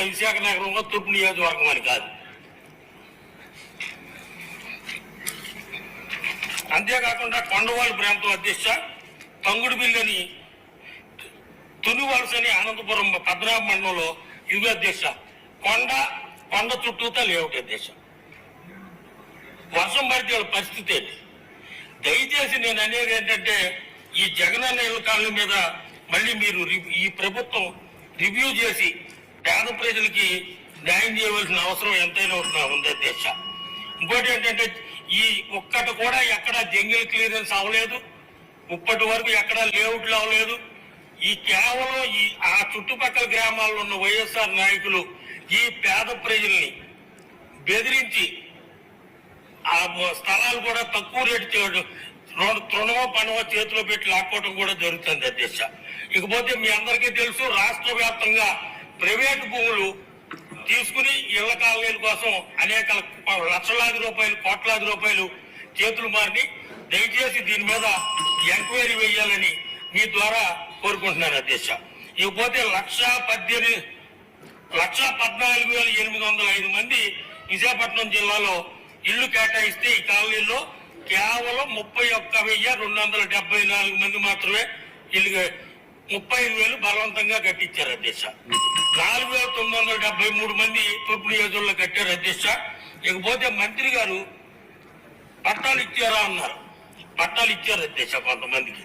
విశాఖ నగరంలో తూర్పు నియోజకవర్గం అని కాదు. అంతేకాకుండా కొండవాళ్ళ ప్రాంతం అధ్యక్ష, తంగుడుబిల్లని, తునివలసని అనంతపురం పద్మనాభ మండలంలో ఇది అధ్యక్ష. కొండ చుట్టూతా లేవుట్ అధ్యక్ష. వర్షం పడితే పరిస్థితి ఏంటి? దయచేసి నేను అనేది ఏంటంటే, ఈ జగనన్న ఇళ్ల కాలనీ మీద మళ్ళీ మీరు ఈ ప్రభుత్వం రివ్యూ చేసి పేద ప్రజలకి న్యాయం చేయవలసిన అవసరం ఎంతైనా ఉంది అధ్యక్ష. ఇంకోటి ఏంటంటే, ఈ ఒక్కటి కూడా ఎక్కడ జంగిల్ క్లియరెన్స్ అవ్వలేదు, ఇప్పటి వరకు ఎక్కడ లేఅవుట్లు అవ్వలేదు. ఈ కేవలం ఆ చుట్టుపక్కల గ్రామాల్లో ఉన్న వైఎస్ఆర్ నాయకులు ఈ పేద ప్రజల్ని బెదిరించి ఆ స్థలాలు కూడా తక్కువ రేటు చేయడం, తృణమో పనమో చేతిలో పెట్టి లాక్కోవడం కూడా జరుగుతుంది అధ్యక్ష. ఇకపోతే మీ అందరికీ తెలుసు, రాష్ట్ర వ్యాప్తంగా ప్రైవేటు భూములు తీసుకుని ఇళ్ల కాలనీల కోసం అనేక లక్షలాది రూపాయలు, కోట్లాది రూపాయలు చేతులు మారిని. దయచేసి దీని మీద ఎంక్వైరీ వేయాలని మీ ద్వారా కోరుకుంటున్నాను అధ్యక్ష. ఇకపోతే 1,14,805 మంది విశాఖపట్నం జిల్లాలో ఇళ్లు కేటాయిస్తే ఈ కాలనీలో కేవలం 31,274 మంది మాత్రమే ఇల్లు, 35,000 బలవంతంగా కట్టించారు అధ్యక్ష. 4,973 మంది తూర్పు నియోజకవర్గంలో కట్టారు అధ్యక్ష. ఇకపోతే మంత్రి గారు పట్టాలు ఇచ్చారా అన్నారు. పట్టాలు ఇచ్చారు అధ్యక్ష కొంతమందికి.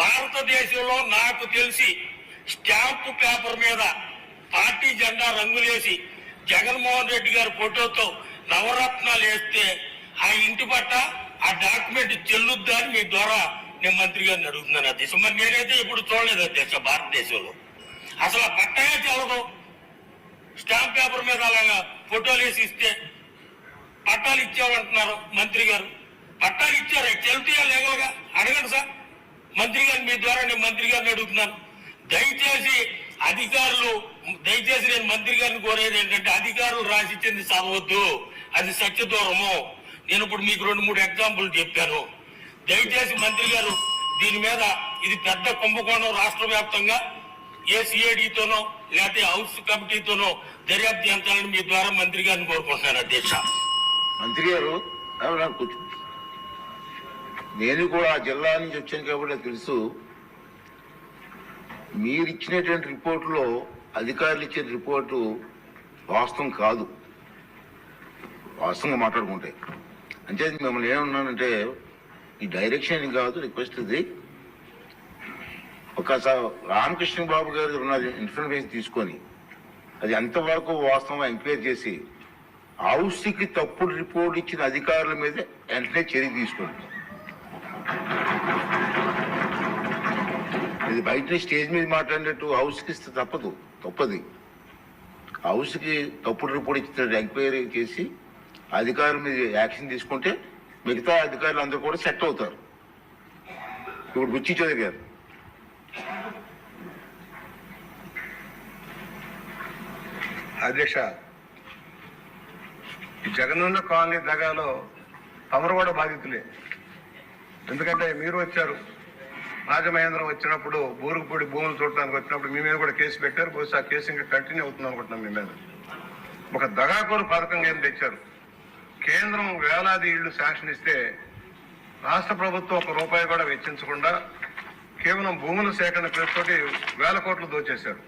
భారతదేశంలో నాకు తెలిసి స్టాంపు పేపర్ మీద పార్టీ జెండా రంగులేసి జగన్మోహన్ రెడ్డి గారి ఫోటోతో నవరత్నాలు వేస్తే ఆ ఇంటి పట్ట, ఆ డాక్యుమెంట్ చెల్లుద్దా అని మీ ద్వారా నేను మంత్రి గారిని అడుగుతున్నాను అధ్యక్ష. మరి నేనైతే ఇప్పుడు చూడలేదు అధ్యక్ష భారతదేశంలో. అసలు ఆ పట్టాయే చెల్లదు. స్టాంప్ పేపర్ మీద అలాగా ఫోటోలు వేసి ఇస్తే పట్టాలు ఇచ్చామంటున్నారు మంత్రి గారు. పట్టాలు ఇచ్చారు, చెల్లుతాయా లేగలుగా అడగండి సార్ మంత్రి గారిని. మీ ద్వారా నేను మంత్రి గారిని అడుగుతున్నాను. దయచేసి నేను మంత్రి గారిని కోరేది ఏంటంటే, అధికారులు రాసిచ్చింది చదవద్దు, అది సత్యదూరము. నేను ఇప్పుడు మీకు 2-3 ఎగ్జాంపుల్ చెప్పాను. దయచేసి మంత్రి గారు దీని మీద, ఇది పెద్ద కుంభకోణం, రాష్ట్ర వ్యాప్తంగా ఏ సిఐడితోనో లేకపోతే హౌస్ కమిటీతోనో దర్యాప్తు చేయాలని మీ ద్వారా మంత్రి గారిని కోరుకుంటున్నాను అధ్యక్ష. మంత్రి గారు, నేను కూడా ఆ జిల్లా నుంచి వచ్చాను కాబట్టి తెలుసు. మీరు ఇచ్చినటువంటి రిపోర్టులో అధికారులు ఇచ్చిన రిపోర్టు వాస్తవం కాదు, వాస్తవంగా మాట్లాడుకుంటే. అంటే మిమ్మల్ని ఏమన్నానంటే, ఈ డైరెక్షన్ కాదు, రిక్వెస్ట్ ఇది. ఒకసారి రామకృష్ణ బాబు గారు ఉన్న ఇన్ఫర్మేషన్ తీసుకొని అది ఎంతవరకు వాస్తవంగా ఎంక్వైరీ చేసి హౌస్కి తప్పుడు రిపోర్ట్ ఇచ్చిన అధికారుల మీద వెంటనే చర్య తీసుకోండి. ఇది బయట స్టేజ్ మీద మాట్లాడినట్టు హౌస్కి ఇస్తే తప్పది. హౌస్కి తప్పుడు రిపోర్ట్ ఇచ్చిన ఎంక్వైరీ చేసి అధికారుల మీద యాక్షన్ తీసుకుంటే మిగతా అధికారులు అందరూ కూడా సెట్ అవుతారు. ఇప్పుడు బుచ్చి చౌదరి గారు, అధ్యక్ష, ఈ జగనన్న కాలనీ దగాలో తమరు కూడా బాధితులే. ఎందుకంటే మీరు వచ్చారు, రాజమహేంద్రం వచ్చినప్పుడు బూరుగుపూడి భూములు చూడటానికి వచ్చినప్పుడు మీ మీద కూడా కేసు పెట్టారు. బహుశా ఆ కేసు ఇంకా కంటిన్యూ అవుతుంది అనుకుంటున్నాం. మీ మీద ఒక దగాకోరు పథకంగా ఏం తెచ్చారు. కేంద్రం వేలాది ఇళ్లు శాంక్షన్ ఇస్తే రాష్ట్ర ప్రభుత్వం ₹1 కూడా వెచ్చించకుండా కేవలం భూముల సేకరణ పేరుతోటి వేల కోట్లు దోచేశారు.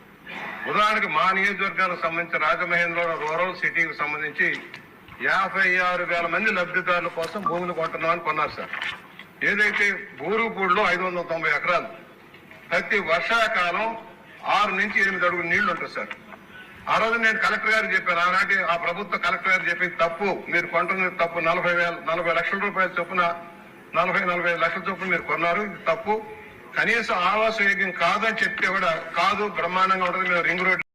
ఉదాహరణకి మా నియోజకవర్గానికి సంబంధించి రాజమహేంద్రం రూరల్ సిటీకి సంబంధించి 56,000 మంది లబ్ధిదారుల కోసం భూములు కొంటున్నామని కొన్నారు సార్. ఏదైతే బూరుగుపూడిలో 590 ఎకరాలు, ప్రతి వర్షాకాలం 6 నుంచి 8 అడుగులు నీళ్లు ఉంటుంది సార్. ఆ రోజు నేను కలెక్టర్ గారికి చెప్పాను, ఆనాటి ఆ ప్రభుత్వ కలెక్టర్ గారు చెప్పింది తప్పు, మీరు కొంటున్నది తప్పు. 40 లక్షల రూపాయల చొప్పున 45 లక్షల చొప్పున మీరు కొన్నారు, ఇది తప్పు. కనీసం ఆవాస యోగ్యం కాదని చెప్తే కూడా కాదు, బ్రహ్మాండంగా ఉంటుంది, మేము రింగ్ రోడ్